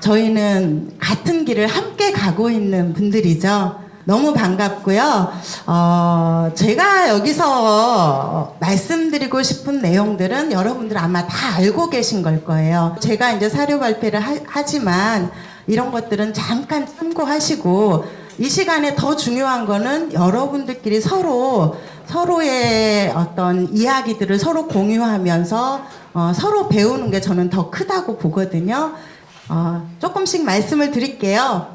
저희는 같은 길을 함께 가고 있는 분들이죠. 너무 반갑고요. 제가 여기서 말씀드리고 싶은 내용들은 여러분들 아마 다 알고 계신 걸 거예요. 제가 이제 사료 발표를 하지만 이런 것들은 잠깐 참고하시고, 이 시간에 더 중요한 거는 여러분들끼리 서로의 어떤 이야기들을 서로 공유하면서 서로 배우는 게 저는 더 크다고 보거든요. 조금씩 말씀을 드릴게요.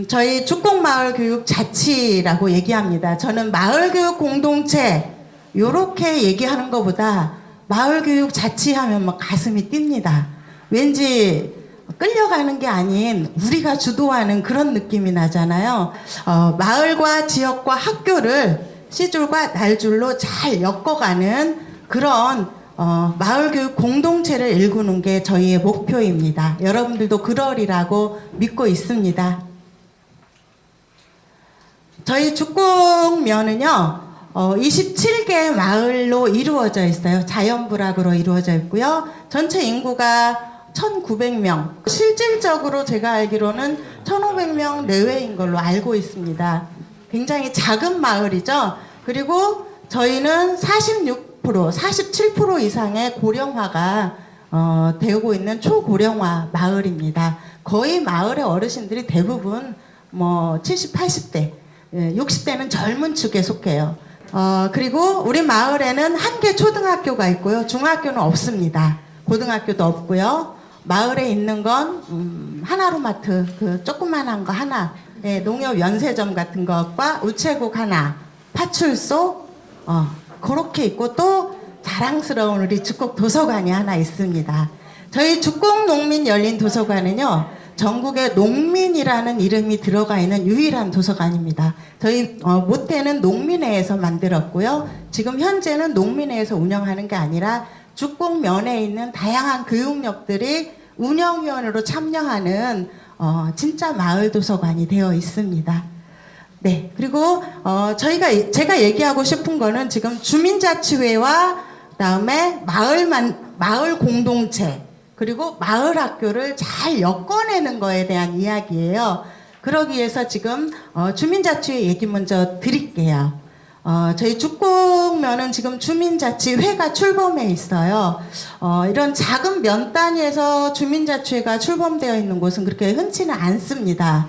저희 죽곡마을교육자치라고 얘기합니다. 저는 마을교육 공동체 요렇게 얘기하는 것보다 마을교육자치 하면 막 가슴이 뜁니다. 왠지 끌려가는 게 아닌 우리가 주도하는 그런 느낌이 나잖아요. 마을과 지역과 학교를 시줄과 날줄로 잘 엮어가는 그런 마을교육 공동체를 일구는 게 저희의 목표입니다. 여러분들도 그러리라고 믿고 있습니다. 저희 죽곡면은요 27개 마을로 이루어져 있어요. 자연부락으로 이루어져 있고요. 전체 인구가 1,900명, 실질적으로 제가 알기로는 1,500명 내외인 걸로 알고 있습니다. 굉장히 작은 마을이죠. 그리고 저희는 47% 이상의 고령화가 되고 있는 초고령화 마을입니다. 거의 마을의 어르신들이 대부분 70, 80대, 60대는 젊은 축에 속해요. 그리고 우리 마을에는 한 개 초등학교가 있고요. 중학교는 없습니다. 고등학교도 없고요. 마을에 있는 건 하나로마트, 그 조그만한 거 하나, 농협 연세점 같은 것과 우체국 하나, 파출소 그렇게 있고, 또 자랑스러운 우리 죽곡 도서관이 하나 있습니다. 저희 죽곡 농민 열린 도서관은요 전국에 농민이라는 이름이 들어가 있는 유일한 도서관입니다. 저희 모태는 농민회에서 만들었고요. 지금 현재는 농민회에서 운영하는 게 아니라 죽곡면에 있는 다양한 교육력들이 운영위원으로 참여하는 진짜 마을 도서관이 되어 있습니다. 네, 그리고 제가 얘기하고 싶은 거는 지금 주민자치회와 그다음에 마을 공동체, 그리고 마을 학교를 잘 엮어내는 거에 대한 이야기예요. 그러기 위해서 지금 주민자치회 얘기 먼저 드릴게요. 저희 죽곡면은 지금 주민자치회가 출범해 있어요. 이런 작은 면 단위에서 주민자치회가 출범되어 있는 곳은 그렇게 흔치는 않습니다.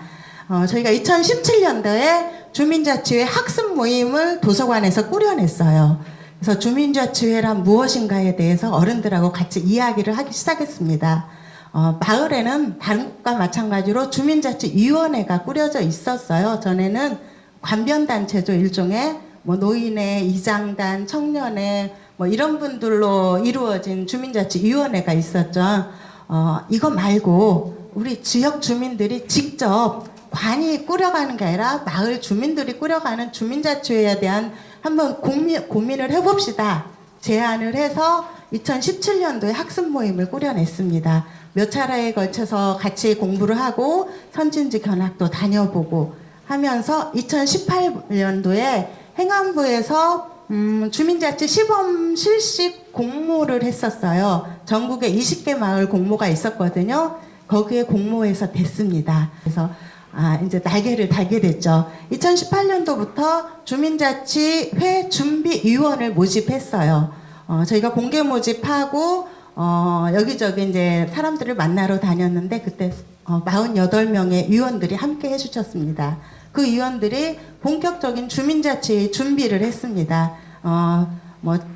저희가 2017년도에 주민자치회 학습 모임을 도서관에서 꾸려냈어요. 그래서 주민자치회란 무엇인가에 대해서 어른들하고 같이 이야기를 하기 시작했습니다. 마을에는 다른 곳과 마찬가지로 주민자치위원회가 꾸려져 있었어요. 전에는 관변단체죠. 일종의 노인회, 이장단, 청년회 이런 분들로 이루어진 주민자치위원회가 있었죠. 이거 말고 우리 지역 주민들이 직접 관이 꾸려가는 게 아니라 마을 주민들이 꾸려가는 주민자치회에 대한 한번 고민을 해봅시다. 제안을 해서 2017년도에 학습 모임을 꾸려냈습니다. 몇 차례에 걸쳐서 같이 공부를 하고 선진지 견학도 다녀보고 하면서 2018년도에 행안부에서 주민자치 시범 실습 공모를 했었어요. 전국에 20개 마을 공모가 있었거든요. 거기에 공모해서 됐습니다. 그래서 이제 날개를 달게 됐죠. 2018년도부터 주민자치회 준비위원을 모집했어요. 저희가 공개 모집하고 여기저기 이제 사람들을 만나러 다녔는데 그때 48명의 위원들이 함께 해주셨습니다. 그 위원들이 본격적인 주민자치 준비를 했습니다.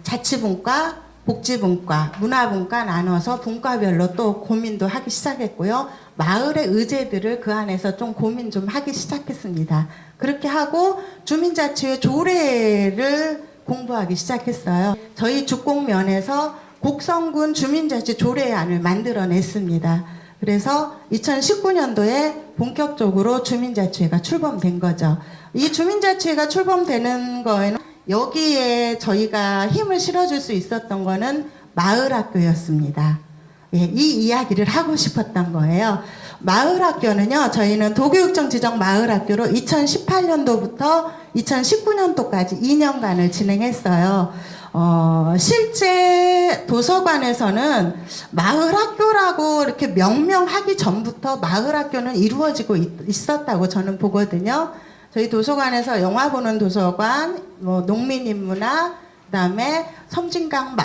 자치분과, 복지분과, 문화분과 나눠서 분과별로 또 고민도 하기 시작했고요. 마을의 의제들을 그 안에서 좀 고민 좀 하기 시작했습니다. 그렇게 하고 주민자치회 조례를 공부하기 시작했어요. 저희 죽곡면에서 곡성군 주민자치 조례안을 만들어냈습니다. 그래서 2019년도에 본격적으로 주민자치회가 출범된 거죠. 이 주민자치회가 출범되는 거에는 여기에 저희가 힘을 실어줄 수 있었던 거는 마을학교였습니다. 이 이야기를 하고 싶었던 거예요. 마을학교는요, 저희는 도교육청 지정 마을학교로 2018년도부터 2019년도까지 2년간을 진행했어요. 실제 도서관에서는 마을학교라고 이렇게 명명하기 전부터 마을학교는 이루어지고 있었다고 저는 보거든요. 저희 도서관에서 영화 보는 도서관, 뭐 농민인문화, 그다음에 섬진강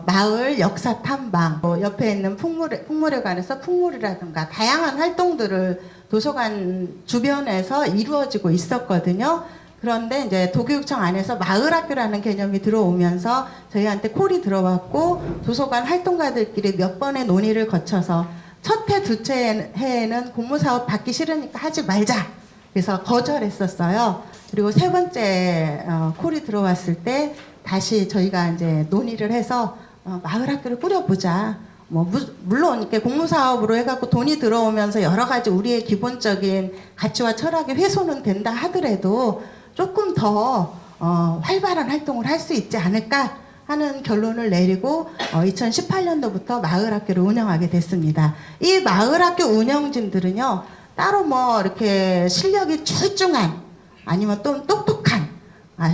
마을 역사 탐방, 옆에 있는 풍물회관에서 풍물이라든가 다양한 활동들을 도서관 주변에서 이루어지고 있었거든요. 그런데 이제 도교육청 안에서 마을학교라는 개념이 들어오면서 저희한테 콜이 들어왔고 도서관 활동가들끼리 몇 번의 논의를 거쳐서 첫 해, 둘째 해에는 공모사업 받기 싫으니까 하지 말자. 그래서 거절했었어요. 그리고 세 번째 콜이 들어왔을 때 다시 저희가 이제 논의를 해서 마을학교를 꾸려보자. 뭐 물론 이렇게 공모사업으로 해갖고 돈이 들어오면서 여러 가지 우리의 기본적인 가치와 철학이 훼손은 된다 하더라도 조금 더 활발한 활동을 할 수 있지 않을까 하는 결론을 내리고 2018년도부터 마을학교를 운영하게 됐습니다. 이 마을학교 운영진들은요 따로 뭐 이렇게 실력이 출중한 아니면 또 똑똑한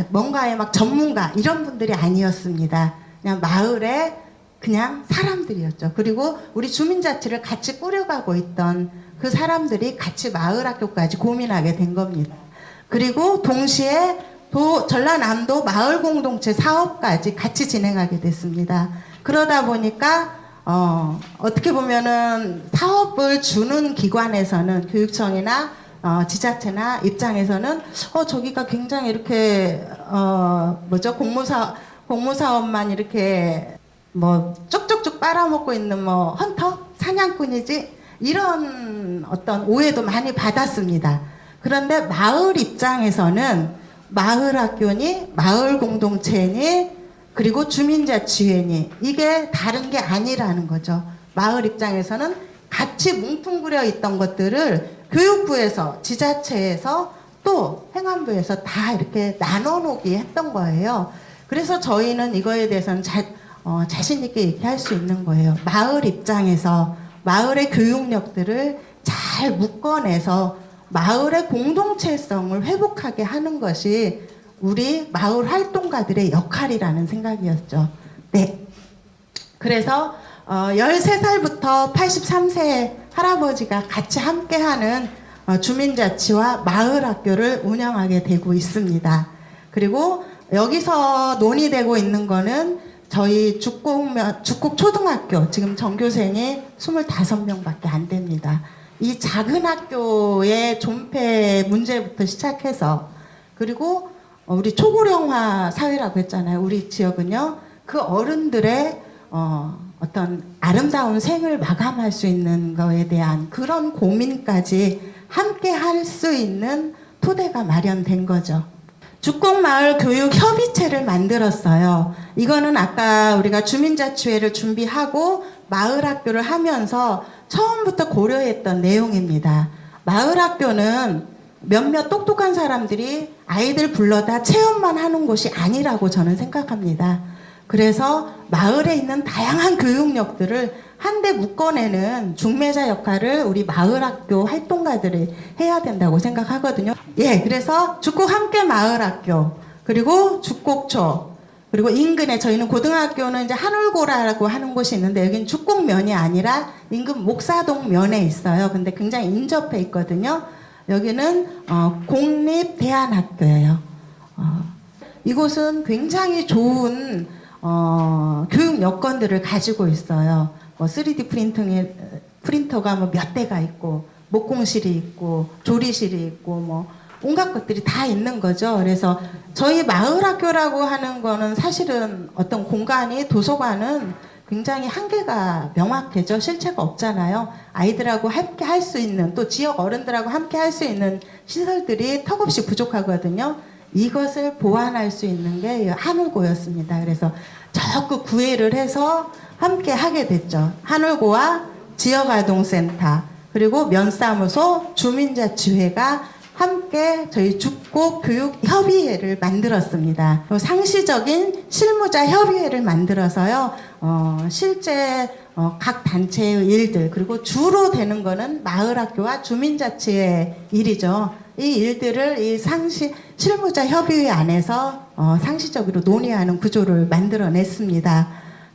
뭔가의 막 전문가 이런 분들이 아니었습니다. 그냥 마을에 그냥 사람들이었죠. 그리고 우리 주민자치를 같이 꾸려가고 있던 그 사람들이 같이 마을학교까지 고민하게 된 겁니다. 그리고 동시에 전라남도 마을공동체 사업까지 같이 진행하게 됐습니다. 그러다 보니까 어떻게 보면은 사업을 주는 기관에서는 교육청이나 지자체나 입장에서는 저기가 굉장히 이렇게 공모사업만 이렇게 뭐 쪽쪽쪽 빨아먹고 있는 뭐 헌터 사냥꾼이지 이런 어떤 오해도 많이 받았습니다. 그런데 마을 입장에서는 마을학교니 마을공동체니 그리고 주민자치회니 이게 다른 게 아니라는 거죠. 마을 입장에서는 같이 뭉뚱그려 있던 것들을 교육부에서 지자체에서 또 행안부에서 다 이렇게 나눠놓기 했던 거예요. 그래서 저희는 이거에 대해서는 자신 있게 얘기할 수 있는 거예요. 마을 입장에서 마을의 교육력들을 잘 묶어내서 마을의 공동체성을 회복하게 하는 것이 우리 마을 활동가들의 역할이라는 생각이었죠. 네. 그래서 13살부터 83세 할아버지가 같이 함께하는 주민자치와 마을학교를 운영하게 되고 있습니다. 그리고 여기서 논의되고 있는 거는 저희 죽곡 초등학교 지금 전교생이 25명밖에 안 됩니다. 이 작은 학교의 존폐 문제부터 시작해서 그리고 우리 초고령화 사회라고 했잖아요. 우리 지역은요. 그 어른들의 어떤 아름다운 생을 마감할 수 있는 거에 대한 그런 고민까지 함께 할 수 있는 토대가 마련된 거죠. 죽곡마을 교육협의체를 만들었어요. 이거는 아까 우리가 주민자치회를 준비하고 마을학교를 하면서 처음부터 고려했던 내용입니다. 마을학교는 몇몇 똑똑한 사람들이 아이들 불러다 체험만 하는 곳이 아니라고 저는 생각합니다. 그래서 마을에 있는 다양한 교육력들을 한데 묶어내는 중매자 역할을 우리 마을학교 활동가들이 해야 된다고 생각하거든요. 예, 그래서 죽곡 함께 마을학교, 그리고 죽곡초, 그리고 인근에 저희는 고등학교는 이제 한울고라고 하는 곳이 있는데 여기는 죽곡면이 아니라 인근 목사동면에 있어요. 근데 굉장히 인접해 있거든요. 여기는 공립대안학교예요. 이곳은 굉장히 좋은 교육 여건들을 가지고 있어요. 뭐 3D 프린터가 뭐 몇 대가 있고 목공실이 있고 조리실이 있고 뭐 온갖 것들이 다 있는 거죠. 그래서 저희 마을학교라고 하는 거는 사실은 어떤 공간이 도서관은 굉장히 한계가 명확해져. 실체가 없잖아요. 아이들하고 함께 할 수 있는 또 지역 어른들하고 함께 할 수 있는 시설들이 턱없이 부족하거든요. 이것을 보완할 수 있는 게 한울고였습니다. 그래서 적극 구애를 해서 함께 하게 됐죠. 한울고와 지역아동센터 그리고 면사무소 주민자치회가 함께 저희 죽곡교육협의회를 만들었습니다. 상시적인 실무자 협의회를 만들어서요. 실제 각 단체의 일들 그리고 주로 되는 거는 마을학교와 주민자치회 일이죠. 이 일들을 이 실무자 협의회 안에서 상시적으로 논의하는 구조를 만들어냈습니다.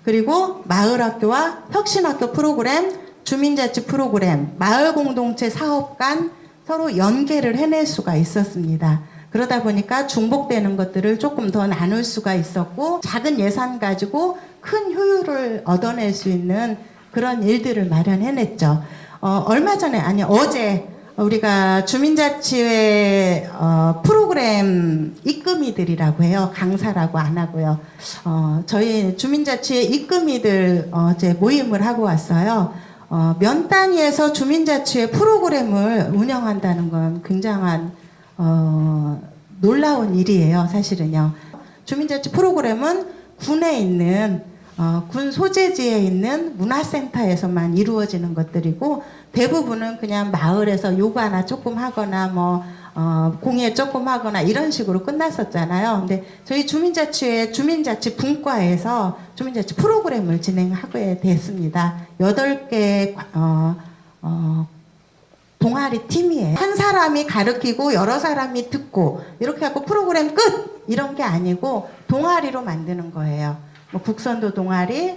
그리고 마을학교와 혁신학교 프로그램, 주민자치 프로그램, 마을공동체 사업 간 서로 연계를 해낼 수가 있었습니다. 그러다 보니까 중복되는 것들을 조금 더 나눌 수가 있었고 작은 예산 가지고 큰 효율을 얻어낼 수 있는 그런 일들을 마련해냈죠. 얼마 전에, 아니 어제 우리가 주민자치회 프로그램 입금이들이라고 해요. 강사라고 안 하고요. 저희 주민자치회 입금이들 어제 모임을 하고 왔어요. 면 단위에서 주민자치회 프로그램을 운영한다는 건 굉장한 놀라운 일이에요. 사실은요. 주민자치 프로그램은 군에 있는 군 소재지에 있는 문화센터에서만 이루어지는 것들이고 대부분은 그냥 마을에서 요가나 조금 하거나 공예 조금 하거나 이런 식으로 끝났었잖아요. 근데 저희 주민자치회 주민자치 분과에서 주민자치 프로그램을 진행하게 됐습니다. 8개 동아리 팀이에요. 한 사람이 가르치고 여러 사람이 듣고 이렇게 하고 프로그램 끝! 이런 게 아니고 동아리로 만드는 거예요. 국선도 동아리,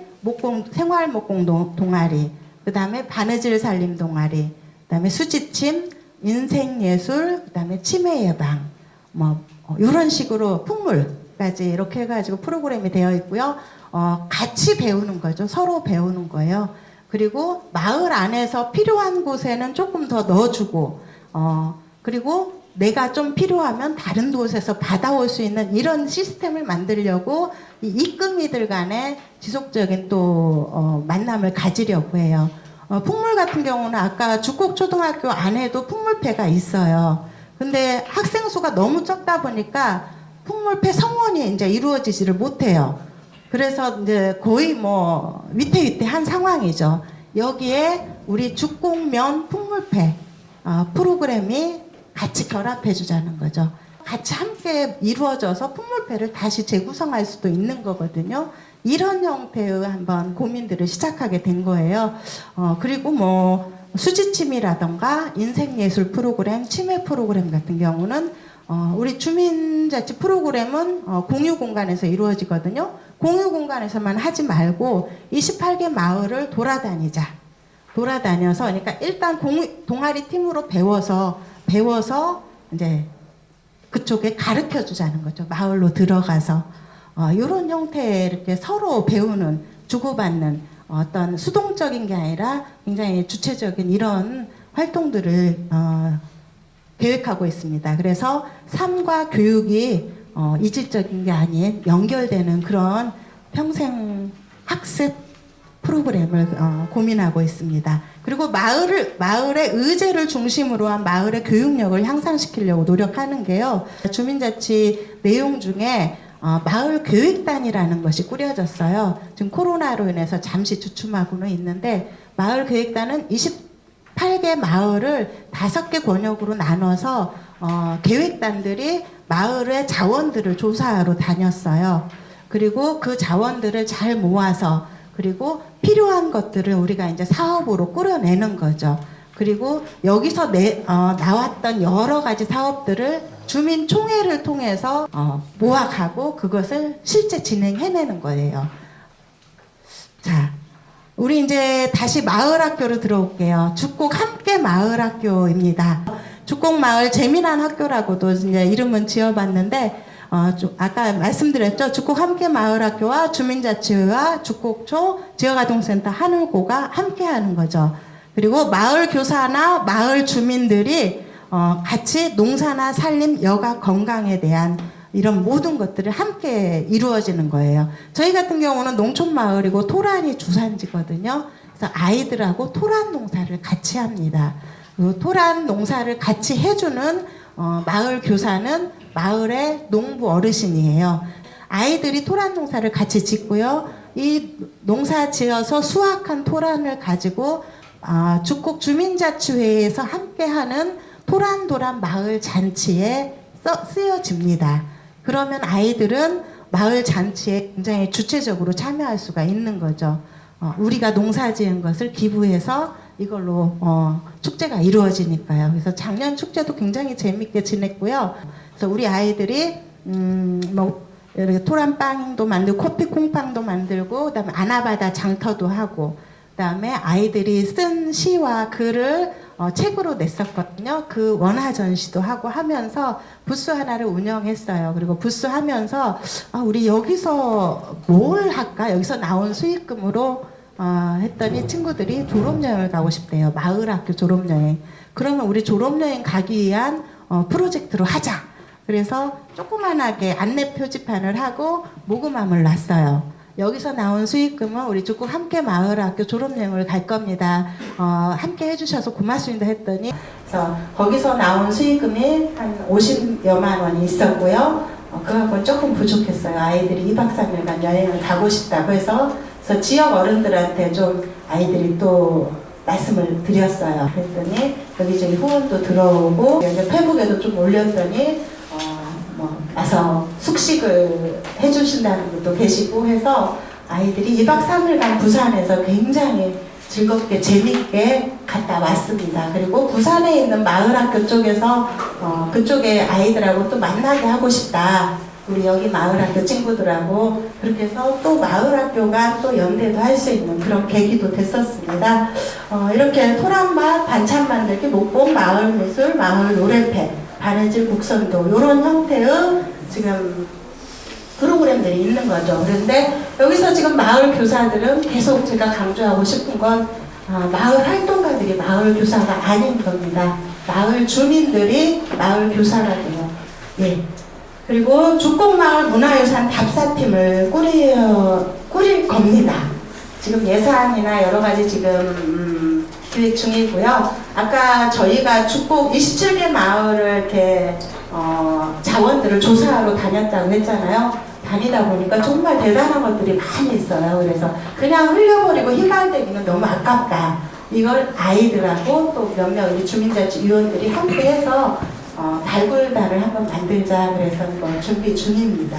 생활목공 동아리, 그 다음에 바느질 살림 동아리, 그 다음에 수지침, 인생예술, 그 다음에 치매 예방, 이런 식으로 풍물까지 이렇게 해가지고 프로그램이 되어 있고요. 같이 배우는 거죠. 서로 배우는 거예요. 그리고 마을 안에서 필요한 곳에는 조금 더 넣어주고, 그리고 내가 좀 필요하면 다른 곳에서 받아올 수 있는 이런 시스템을 만들려고 이 입금이들 간에 지속적인 또 만남을 가지려고 해요. 풍물 같은 경우는 아까 죽곡초등학교 안에도 풍물패가 있어요. 근데 학생 수가 너무 적다 보니까 풍물패 성원이 이제 이루어지지를 못해요. 그래서 이제 거의 위태위태한 상황이죠. 여기에 우리 죽곡면 풍물패 프로그램이 같이 결합해 주자는 거죠. 같이 함께 이루어져서 풍물패를 다시 재구성할 수도 있는 거거든요. 이런 형태의 한번 고민들을 시작하게 된 거예요. 그리고 수지침이라던가 인생예술 프로그램, 치매 프로그램 같은 경우는 우리 주민자치 프로그램은 공유 공간에서 이루어지거든요. 공유 공간에서만 하지 말고 28개 마을을 돌아다녀서 그러니까 일단 동아리 팀으로 배워서 이제 그쪽에 가르쳐 주자는 거죠. 마을로 들어가서 이런 형태의 이렇게 서로 배우는, 주고받는 어떤 수동적인 게 아니라 굉장히 주체적인 이런 활동들을 계획하고 있습니다. 그래서 삶과 교육이 이질적인 게 아닌 연결되는 그런 평생 학습 프로그램을 고민하고 있습니다. 그리고 마을의 의제를 중심으로 한 마을의 교육력을 향상시키려고 노력하는 게요. 주민자치 내용 중에 마을 교육단이라는 것이 꾸려졌어요. 지금 코로나로 인해서 잠시 주춤하고는 있는데 마을 교육단은 28개 마을을 5개 권역으로 나눠서 계획단들이 마을의 자원들을 조사하러 다녔어요. 그리고 그 자원들을 잘 모아서 그리고 필요한 것들을 우리가 이제 사업으로 꾸려내는 거죠. 그리고 여기서 나왔던 여러 가지 사업들을 주민총회를 통해서 모아가고 그것을 실제 진행해내는 거예요. 자, 우리 이제 다시 마을학교로 들어올게요. 죽곡 함께 마을학교입니다. 죽곡 마을 재미난 학교라고도 이제 이름은 지어봤는데 아까 말씀드렸죠. 죽곡 함께 마을학교와 주민자치회와 죽곡초 지역아동센터 하늘고가 함께하는 거죠. 그리고 마을 교사나 마을 주민들이 같이 농사나 살림, 여가 건강에 대한 이런 모든 것들을 함께 이루어지는 거예요. 저희 같은 경우는 농촌 마을이고 토란이 주산지거든요. 그래서 아이들하고 토란 농사를 같이 합니다. 그 토란 농사를 같이 해주는 마을 교사는 마을의 농부 어르신이에요. 아이들이 토란 농사를 같이 짓고요. 이 농사 지어서 수확한 토란을 가지고 죽곡 주민자치회에서 함께하는 토란도란 마을 잔치에 쓰여집니다. 그러면 아이들은 마을 잔치에 굉장히 주체적으로 참여할 수가 있는 거죠. 우리가 농사 지은 것을 기부해서 이걸로 축제가 이루어지니까요. 그래서 작년 축제도 굉장히 재밌게 지냈고요. 그래서 우리 아이들이 뭐 이렇게 토란빵도 만들고 커피 콩빵도 만들고 그다음에 아나바다 장터도 하고 그다음에 아이들이 쓴 시와 글을 책으로 냈었거든요. 그 원화 전시도 하고 하면서 부스 하나를 운영했어요. 그리고 부스 하면서 우리 여기서 뭘 할까? 여기서 나온 수익금으로 했더니 친구들이 졸업여행을 가고 싶대요. 마을학교 졸업여행. 그러면 우리 졸업여행 가기 위한 프로젝트로 하자. 그래서 조그만하게 안내 표지판을 하고 모금함을 놨어요. 여기서 나온 수익금은 우리 축곡 함께 마을학교 졸업여행을 갈 겁니다. 함께 해주셔서 고맙습니다 했더니 그래서 거기서 나온 수익금이 한 50여만 원이 있었고요. 그거하고는 조금 부족했어요. 아이들이 2박 3일간 여행을 가고 싶다고 해서 그래서 지역 어른들한테 좀 아이들이 또 말씀을 드렸어요. 그랬더니 여기저기 후원도 들어오고 이제 페북에도 좀 올렸더니 와서 숙식을 해주신다는 분도 계시고 해서 아이들이 2박 3일간 부산에서 굉장히 즐겁게 재밌게 갔다 왔습니다. 그리고 부산에 있는 마을학교 쪽에서 그쪽에 아이들하고 또 만나게 하고 싶다. 우리 여기 마을학교 친구들하고 그렇게 해서 또 마을학교가 또 연대도 할 수 있는 그런 계기도 됐었습니다. 이렇게 토란맛, 반찬 만들기, 목봉, 마을미술, 마을 노래패, 바느질 곡선도 이런 형태의 지금 프로그램들이 있는 거죠. 그런데 여기서 지금 마을 교사들은 계속 제가 강조하고 싶은 건 마을 활동가들이 마을 교사가 아닌 겁니다. 마을 주민들이 마을 교사가 돼요. 예. 그리고 죽곡마을 문화유산 답사팀을 꾸릴 겁니다. 지금 예산이나 여러 가지 지금 기획 중이고요. 아까 저희가 죽곡 27개 마을을 이렇게 자원들을 조사하러 다녔다고 했잖아요. 다니다 보니까 정말 대단한 것들이 많이 있어요. 그래서 그냥 흘려버리고 희망되기는 너무 아깝다. 이걸 아이들하고 또 몇몇 우리 주민자치위원들이 함께해서 달굴단을 한번 만들자 그래서 준비 중입니다.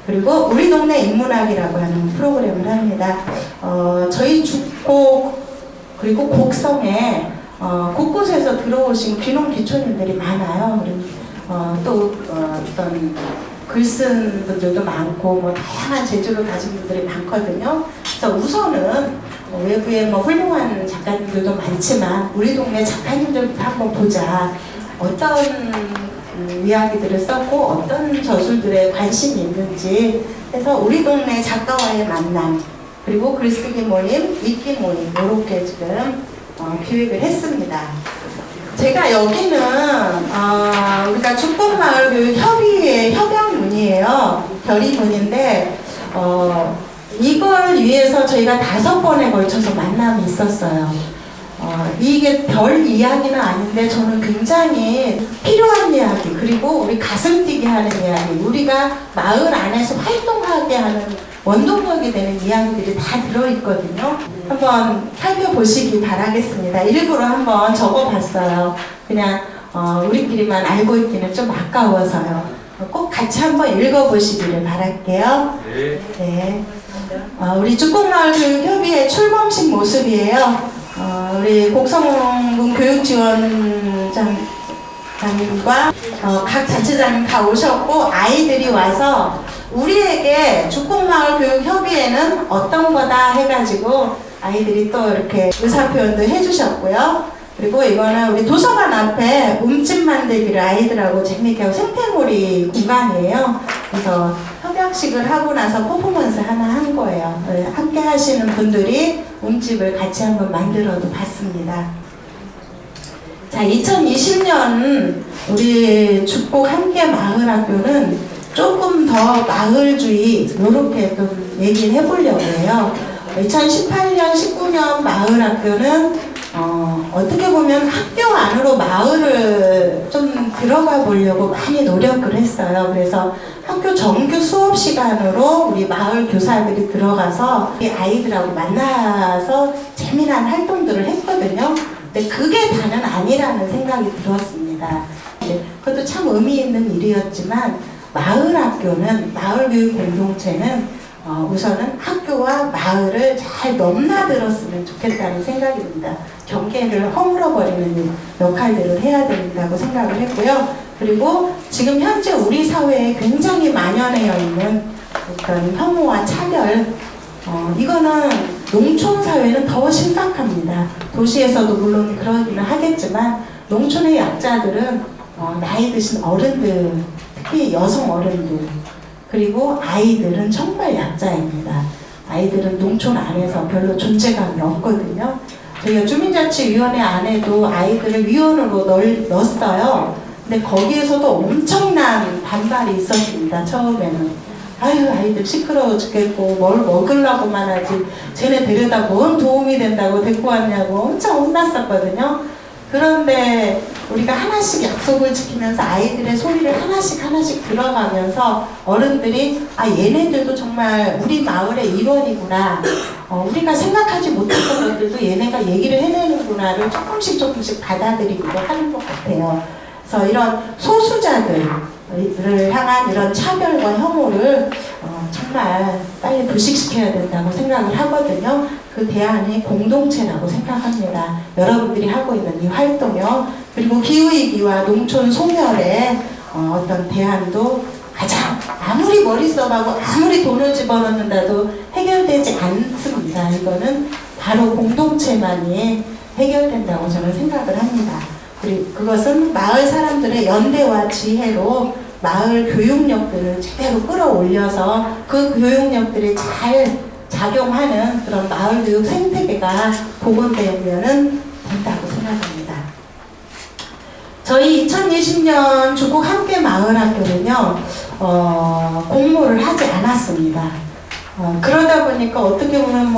그리고 우리 동네 인문학이라고 하는 프로그램을 합니다. 저희 죽곡 그리고 곡성에 곳곳에서 들어오신 귀농 기촌인들이 많아요. 또 어떤 글쓴 분들도 많고 뭐 다양한 재주를 가진 분들이 많거든요. 그래서 우선은 외부에 뭐 훌륭한 작가님들도 많지만 우리 동네 작가님들부터 한번 보자. 어떤 이야기들을 썼고 어떤 저술들에 관심이 있는지 해서 우리 동네 작가와의 만남 그리고 글쓰기 모임, 읽기 모임 이렇게 지금 기획을 했습니다. 제가 여기는 우리가 죽곡마을교육협의회 협약문이에요. 결의문인데 이걸 위해서 저희가 5번에 걸쳐서 만남이 있었어요. 이게 별 이야기는 아닌데 저는 굉장히 필요한 이야기 그리고 우리 가슴 뛰게 하는 이야기 우리가 마을 안에서 활동하게 하는 원동력이 되는 이야기들이 다 들어있거든요. 한번 살펴보시기 바라겠습니다. 일부러 한번 적어봤어요. 그냥 우리끼리만 알고 있기는 좀 아까워서요. 꼭 같이 한번 읽어보시기를 바랄게요. 네. 우리 죽곡마을교육협의회 출범식 모습이에요. 우리 곡성군 교육지원장님과 각 자치장님 다 오셨고 아이들이 와서 우리에게 죽곡마을교육협의회는 어떤 거다 해가지고 아이들이 또 이렇게 의사표현도 해주셨고요. 그리고 이거는 우리 도서관 앞에 움집 만들기를 아이들하고 재밌게 하고 생태놀이 공간이에요. 그래서 협약식을 하고 나서 퍼포먼스 하나 한 거예요. 함께 하시는 분들이 움집을 같이 한번 만들어도 봤습니다. 자, 2020년 우리 죽곡 함께 마을학교는 조금 더 마을주의 이렇게 좀 얘기를 해보려고 해요. 2018년, 19년 마을학교는 어떻게 보면 학교 안으로 마을을 좀 들어가 보려고 많이 노력을 했어요. 그래서 학교 정규 수업 시간으로 우리 마을 교사들이 들어가서 아이들하고 만나서 재미난 활동들을 했거든요. 근데 그게 다는 아니라는 생각이 들었습니다. 그것도 참 의미 있는 일이었지만 마을학교는, 마을교육 공동체는 우선은 학교와 마을을 잘 넘나들었으면 좋겠다는 생각이 듭니다. 경계를 허물어버리는 역할들을 해야 된다고 생각을 했고요. 그리고 지금 현재 우리 사회에 굉장히 만연해어 있는 어떤 혐오와 차별, 이거는 농촌 사회는 더 심각합니다. 도시에서도 물론 그러기는 하겠지만 농촌의 약자들은 나이 드신 어른들, 특히 여성 어른들, 그리고 아이들은 정말 약자입니다. 아이들은 농촌 안에서 별로 존재감이 없거든요. 저희가 주민자치위원회 안에도 아이들을 위원으로 넣었어요. 근데 거기에서도 엄청난 반발이 있었습니다. 처음에는. 아유, 아이들 시끄러워 죽겠고 뭘 먹으려고만 하지 쟤네 데려다 뭔 도움이 된다고 데리고 왔냐고 엄청 혼났었거든요. 그런데 우리가 하나씩 약속을 지키면서 아이들의 소리를 하나씩 들어가면서 어른들이 얘네들도 정말 우리 마을의 일원이구나, 우리가 생각하지 못했던 것들도 얘네가 얘기를 해내는구나를 조금씩 받아들이기도 하는 것 같아요. 그래서 이런 소수자들을 향한 이런 차별과 혐오를 정말 빨리 불식시켜야 된다고 생각을 하거든요. 그 대안이 공동체라고 생각합니다. 여러분들이 하고 있는 이 활동요. 그리고 기후위기와 농촌 소멸의 어떤 대안도 가장 아무리 머리 써가고 아무리 돈을 집어넣는다도 해결되지 않습니다. 이거는 바로 공동체만이 해결된다고 저는 생각을 합니다. 그리고 그것은 마을 사람들의 연대와 지혜로 마을 교육력들을 제대로 끌어올려서 그 교육력들이 잘 작용하는 그런 마을 교육 생태계가 복원되면은 된다고 생각합니다. 저희 2020년 주국 함께 마을학교는요, 공모를 하지 않았습니다. 그러다 보니까 어떻게 보면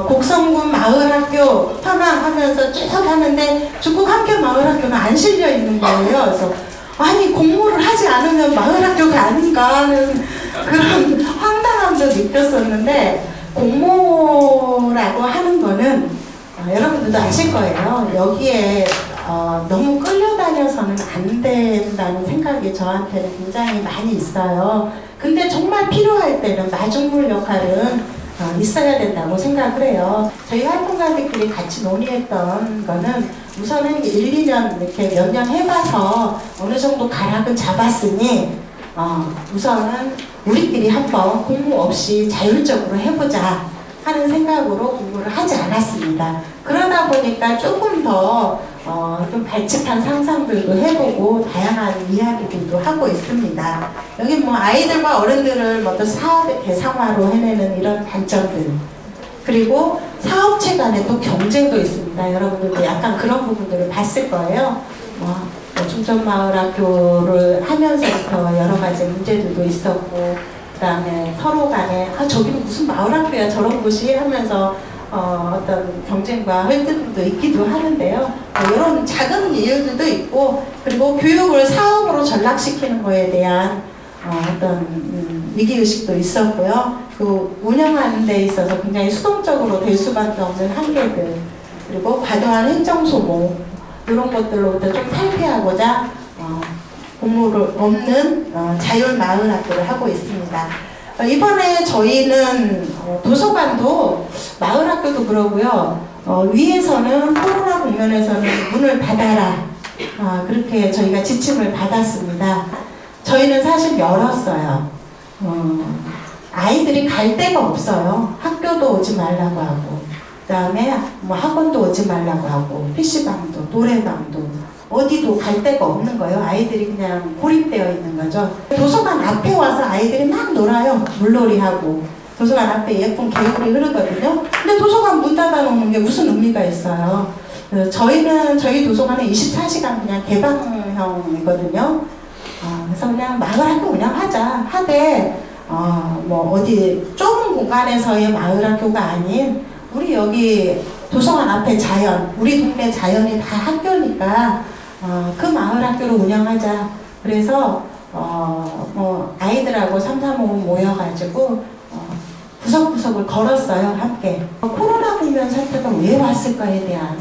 곡성군 마을학교 현황하면서 쭉 하는데 주국 함께 마을학교는 안 실려 있는 거예요. 그래서 아니, 공모를 하지 않으면 마을학교가 아닌가 하는 그런 황당함도 느꼈었는데, 공모라고 하는 거는 여러분들도 아실 거예요. 여기에 너무 끌려다녀서는 안 된다는 생각이 저한테는 굉장히 많이 있어요. 근데 정말 필요할 때는 마중물 역할은 있어야 된다고 생각을 해요. 저희 활동가들끼리 같이 논의했던 거는 우선은 1, 2년 이렇게 몇 년 해봐서 어느 정도 가락은 잡았으니 우선은 우리끼리 한번 공모 없이 자율적으로 해보자 하는 생각으로 공모를 하지 않았습니다. 그러다 보니까 조금 더 좀 발칙한 상상들도 해보고 다양한 이야기들도 하고 있습니다. 여기 아이들과 어른들을 먼저 사업의 대상화로 해내는 이런 관점들, 그리고 사업체 간에 또 경쟁도 있습니다. 여러분들도 약간 그런 부분들을 봤을 거예요. 중천마을학교를 하면서부터 여러 가지 문제들도 있었고, 그 다음에 서로 간에 저기는 무슨 마을학교야 저런 곳이 하면서 어떤 경쟁과 헐뜯음도 있기도 하는데요. 이런 작은 이유들도 있고, 그리고 교육을 사업으로 전락시키는 거에 대한 어떤 위기의식도 있었고요. 그 운영하는 데 있어서 굉장히 수동적으로 될 수밖에 없는 한계들, 그리고 과도한 행정소모, 이런 것들로부터 좀 탈피하고자 공모를 없는 자율마을학교를 하고 있습니다. 이번에 저희는 도서관도 마을학교도 그러고요. 위에서는 코로나 국면에서는 문을 닫아라, 그렇게 저희가 지침을 받았습니다. 저희는 사실 열었어요. 아이들이 갈 데가 없어요. 학교도 오지 말라고 하고, 그 다음에 학원도 오지 말라고 하고, PC방도 노래방도 어디도 갈 데가 없는 거예요. 아이들이 그냥 고립되어 있는 거죠. 도서관 앞에 와서 아이들이 막 놀아요. 물놀이하고. 도서관 앞에 예쁜 개울이 흐르거든요. 근데 도서관 문 닫아놓는 게 무슨 의미가 있어요. 저희 도서관은 24시간 그냥 개방형이거든요. 그래서 그냥 마을학교 운영하자 하되, 어디 좁은 공간에서의 마을학교가 아닌, 우리 여기 도서관 앞에 자연, 우리 동네 자연이 다 학교니까 그 마을학교를 운영하자. 그래서 아이들하고 335 모여가지고 구석구석을 걸었어요, 함께. 코로나 국면 사태가 왜 왔을까에 대한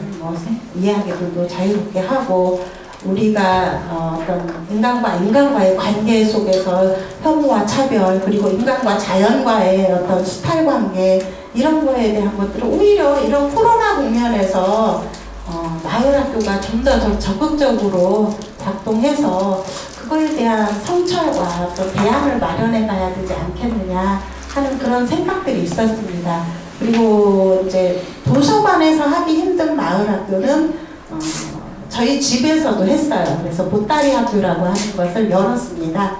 이야기들도 자유롭게 하고, 우리가 어떤 인간과의 관계 속에서 혐오와 차별, 그리고 인간과 자연과의 어떤 수탈 관계, 이런 거에 대한 것들을 오히려 이런 코로나 국면에서 마을 학교가 좀 더 적극적으로 작동해서 그거에 대한 성찰과 또 대안을 마련해 가야 되지 않겠느냐 하는 그런 생각들이 있었습니다. 그리고 이제 도서관에서 하기 힘든 마을 학교는 저희 집에서도 했어요. 그래서 보따리 학교라고 하는 것을 열었습니다.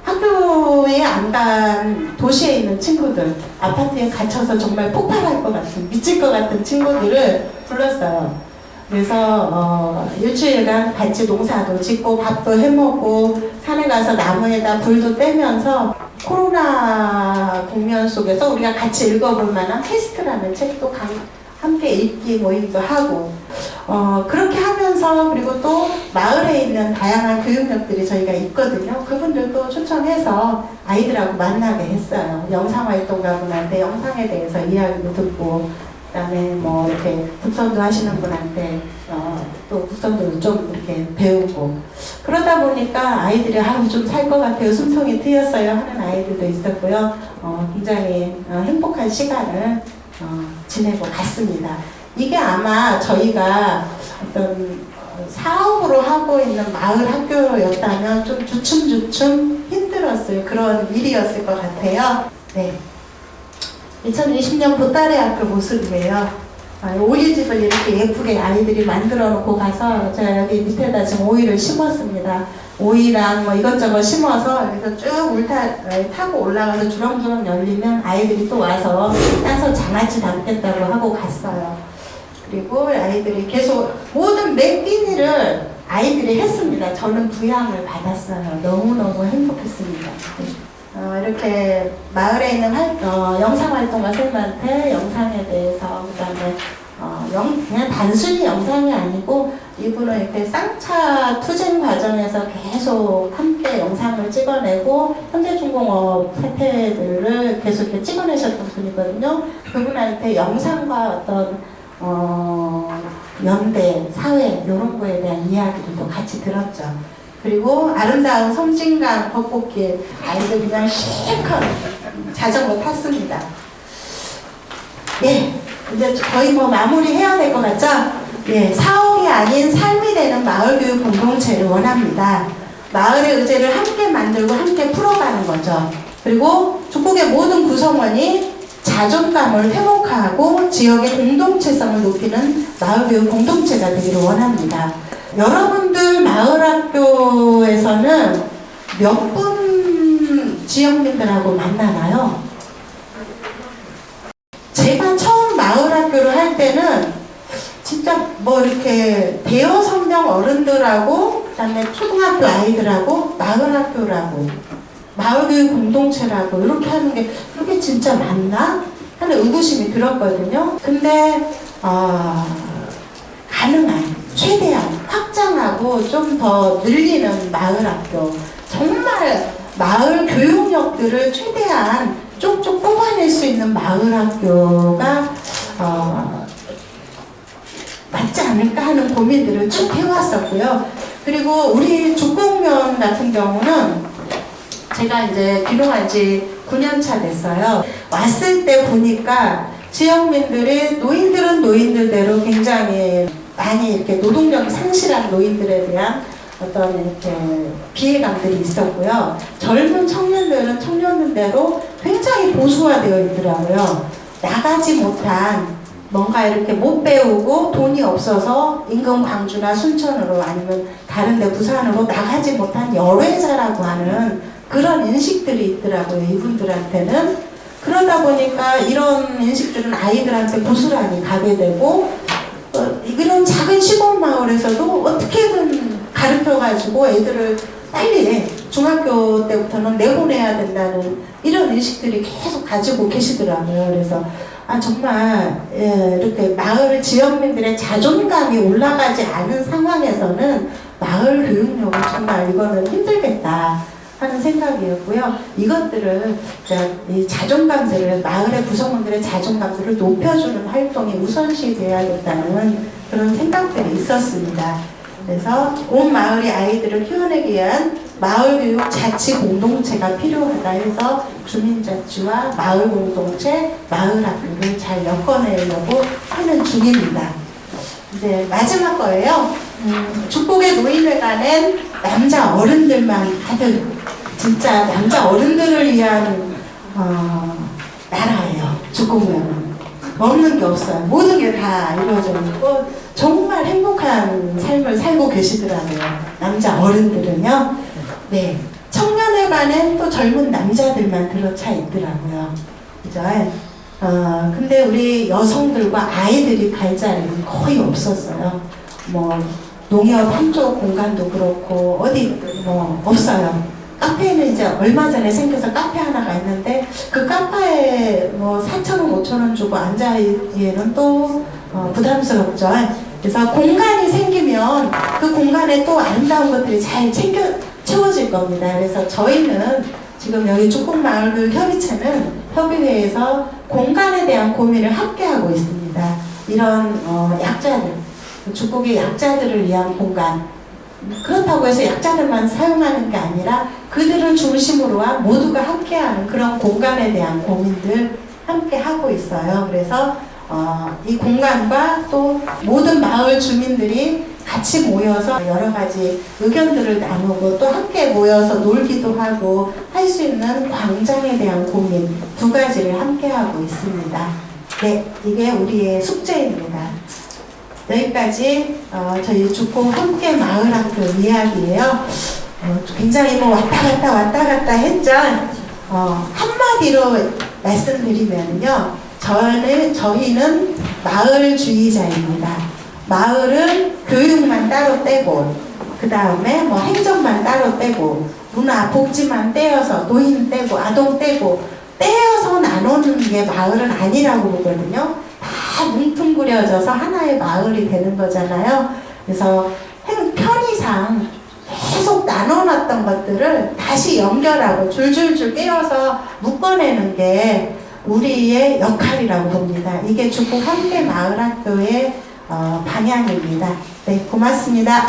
학교에 안 간 도시에 있는 친구들, 아파트에 갇혀서 정말 폭발할 것 같은, 미칠 것 같은 친구들을 불렀어요. 그래서 일주일간 같이 농사도 짓고 밥도 해먹고 산에 가서 나무에다 불도 떼면서 코로나 국면 속에서 우리가 같이 읽어볼 만한 퀘스트라는 책도 함께 읽기 모임도 하고 그렇게 하면서, 그리고 또 마을에 있는 다양한 교육력들이 저희가 있거든요. 그분들도 초청해서 아이들하고 만나게 했어요. 영상활동가분한테 영상에 대해서 이야기도 듣고, 그다음에 뭐 이렇게 북선도 하시는 분한테 또 북선도 좀 이렇게 배우고, 그러다 보니까 아이들이 좀 살 것 같아요, 숨통이 트였어요 하는 아이들도 있었고요. 굉장히 행복한 시간을 지내고 갔습니다. 이게 아마 저희가 어떤 사업으로 하고 있는 마을 학교였다면 좀 주춤주춤 힘들었을 그런 일이었을 것 같아요. 네. 2020년 보따리 학교 모습이에요. 오이집을 이렇게 예쁘게 아이들이 만들어 놓고 가서 제가 여기 밑에다 지금 오이를 심었습니다. 오이랑 뭐 이것저것 심어서 여기서 쭉 타고 올라가서 주렁주렁 열리면 아이들이 또 와서 따서 장아찌 담겠다고 하고 갔어요. 그리고 아이들이 계속 모든 매끼니를 아이들이 했습니다. 저는 부양을 받았어요. 너무너무 행복했습니다. 이렇게 마을에 있는 영상활동가 쌤한테 영상에 대해서, 그 다음에 그냥 단순히 영상이 아니고 이분은 이렇게 쌍차 투쟁 과정에서 계속 함께 영상을 찍어내고 현대중공업 세태들을 계속 이렇게 찍어내셨던 분이거든요. 그분한테 영상과 어떤 연대, 사회 이런 거에 대한 이야기들도 같이 들었죠. 그리고 아름다운 섬진강 벚꽃길, 아이들 그냥 실컷 자전거 탔습니다. 예, 이제 거의 뭐 마무리해야 될 것 같죠? 예, 사옥이 아닌 삶이 되는 마을교육 공동체를 원합니다. 마을의 의제를 함께 만들고 함께 풀어가는 거죠. 그리고 축복의 모든 구성원이 자존감을 회복하고 지역의 공동체성을 높이는 마을교육 공동체가 되기를 원합니다. 여러분들 마을학교에서는 몇 분 지역민들하고 만나나요? 제가 처음 마을학교를 할 때는 진짜 뭐 이렇게 대여섯 명 어른들하고, 그 다음에 초등학교 아이들하고, 마을학교라고, 마을교육 공동체라고 이렇게 하는 게 그렇게 진짜 맞나? 하는 의구심이 들었거든요. 근데 가능한, 최대한 확장하고 좀 더 늘리는 마을학교, 정말 마을 교육력들을 최대한 쪽쪽 뽑아낼 수 있는 마을학교가 맞지 않을까 하는 고민들을 쭉 해왔었고요. 그리고 우리 죽공면 같은 경우는 제가 이제 귀농한 지 9년 차 됐어요. 왔을 때 보니까 지역민들이, 노인들은 노인들대로 굉장히 많이 이렇게 노동력이 상실한 노인들에 대한 어떤 이렇게 피해감들이 있었고요. 젊은 청년들은 청년들대로 굉장히 보수화되어 있더라고요. 나가지 못한, 뭔가 이렇게 못 배우고 돈이 없어서 인근 광주나 순천으로 아니면 다른 데 부산으로 나가지 못한 여외자라고 하는 그런 인식들이 있더라고요, 이분들한테는. 그러다 보니까 이런 인식들은 아이들한테 고스란히 가게 되고, 이런 작은 시골 마을에서도 어떻게든 가르쳐가지고 애들을 빨리 중학교 때부터는 내보내야 된다는 이런 인식들이 계속 가지고 계시더라고요. 그래서 정말 이렇게 마을 지역민들의 자존감이 올라가지 않은 상황에서는 마을 교육력은 정말 이거는 힘들겠다 하는 생각이었고요. 이것들을 이 자존감들을, 마을의 구성원들의 자존감들을 높여주는 활동이 우선시 되어야겠다는 그런 생각들이 있었습니다. 그래서 온 마을의 아이들을 키워내기 위한 마을교육 자치 공동체가 필요하다 해서 주민자치와 마을 공동체, 마을 학교를 잘 엮어내려고 하는 중입니다. 이제 마지막 거예요. 축복의 노인회관엔 남자 어른들만 가득, 진짜 남자 어른들을 위한 나라예요. 축복회는 없는 게 없어요. 모든 게 다 이루어져 있고 정말 행복한 삶을 살고 계시더라고요. 남자 어른들은요. 네, 청년회관엔 또 젊은 남자들만 들어차 있더라고요. 그죠? 근데 우리 여성들과 아이들이 갈 자리는 거의 없었어요. 뭐 농협 한쪽 공간도 그렇고 어디 뭐 없어요. 카페는 이제 얼마 전에 생겨서 카페 하나가 있는데 그 카페에 뭐 4,000원, 5,000원 주고 앉아있기에는 또 부담스럽죠. 그래서 공간이 생기면 그 공간에 또 아름다운 것들이 잘 채워질 겁니다. 그래서 저희는 지금 여기 축복마을교육협의체는 협의회에서 공간에 대한 고민을 함께 하고 있습니다. 이런 약자들, 축복의 약자들을 위한 공간, 그렇다고 해서 약자들만 사용하는 게 아니라 그들을 중심으로 한 모두가 함께하는 그런 공간에 대한 고민들 함께 하고 있어요. 그래서 이 공간과 또 모든 마을 주민들이 같이 모여서 여러 가지 의견들을 나누고 또 함께 모여서 놀기도 하고 할 수 있는 광장에 대한 고민 두 가지를 함께 하고 있습니다. 네, 이게 우리의 숙제입니다. 여기까지 저희 축복 함께 마을학교 이야기예요. 굉장히 뭐 왔다 갔다 했죠. 한마디로 말씀드리면요, 저희는 마을주의자입니다. 마을은 교육만 따로 떼고, 그 다음에 뭐 행정만 따로 떼고, 문화 복지만 떼어서 노인 떼고 아동 떼어서 나누는 게 마을은 아니라고 보거든요. 다 뭉뚱그려져서 하나의 마을이 되는 거잖아요. 그래서 편의상 계속 나눠놨던 것들을 다시 연결하고 줄줄줄 떼어서 묶어내는 게 우리의 역할이라고 봅니다. 이게 축복 함께 마을학교의 방향입니다. 네, 고맙습니다.